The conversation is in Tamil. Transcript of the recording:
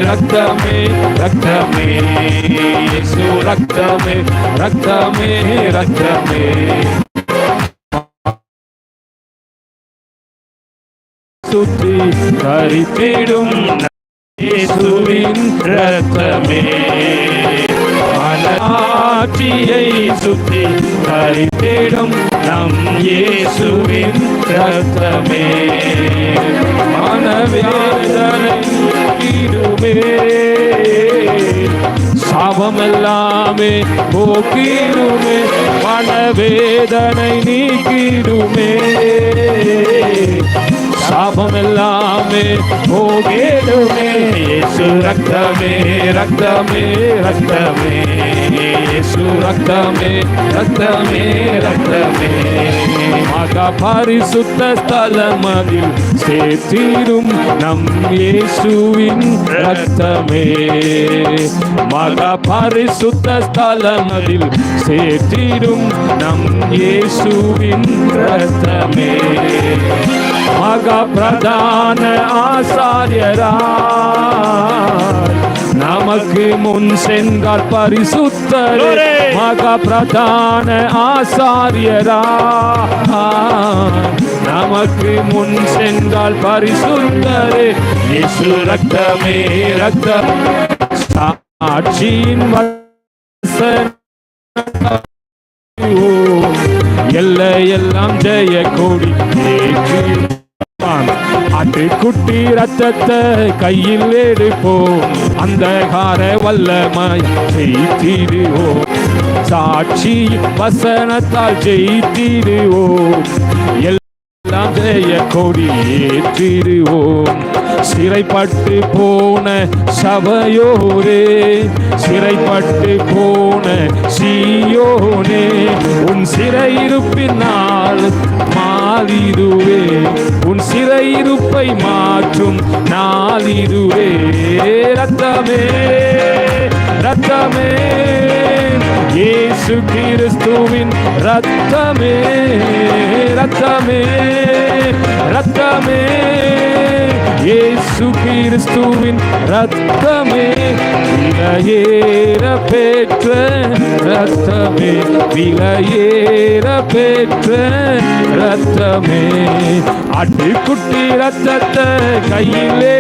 ரத்தமே ரத்தமே இயேசு ரத்தமே ரத்தமே ரத்தமே சுத்தி கரித்திடும் இயேசுவின் ரத்தமே மனஆட்சியை சுத்தி கரித்திடும் நம் இயேசுவின் ரத்தமே மனவேதனை நீக்கிடுமே சாபமெல்லாமே போக்கிடுமே மனவேதனை நீக்கிடுமே சாபமெல்லாமே போகிடுமே இயேசு ரத்தமே ரத்தமே ரத்தமே இயேசு ரத்தமே ரத்தமே ரத்தமே மகா பரிசுத்த ஸ்தலமதில் சேர்த்திடும் நம் இயேசுவின் ரத்தமே மகா பரிசுத்த ஸ்தலமதில் சேர்த்திடும் நம் இயேசுவின் ரத்தமே மகா பிரதான ஆசாரியராய் நமக்கு முன் சென்றார் பரிசுத்தரே மகா பிரதான ஆசாரியராய் நமக்கு முன் சென்றால் பரிசுத்தரே இயேசு ரத்தமே ரத்தம் சாட்சியின் எல்லையெல்லாம் ஜெய கொடி ஆட்டுக்குட்டி ரத்தத்தை கையில் எடுப்போம் அந்தகார வல்லமாய் ஜெயித்திடுவோம் சாட்சி வசனத்தால் ஜெயித்திடுவோம் எல்லாம் ஜெய கொடி ஏற்றிடுவோம் சிறைப்பட்டு போன சபையோரே சிறைப்பட்டு போன சீயோனே உன் சிறையிருப்பினால் மாறிடுவே உன் சிறையிருப்பை மாற்றும் நாளிடுவே ரத்தமே ரத்தமே இயேசு கிறிஸ்துவின் ரத்தமே ரத்தமே ரத்தமே இயேசு கிறிஸ்துவின் ரத்தமே விலையேற பெற்ற ரத்தமே விலையேற பெற்ற ரத்தமே ஆட்டுக்குட்டி ரத்தத்தை கையிலே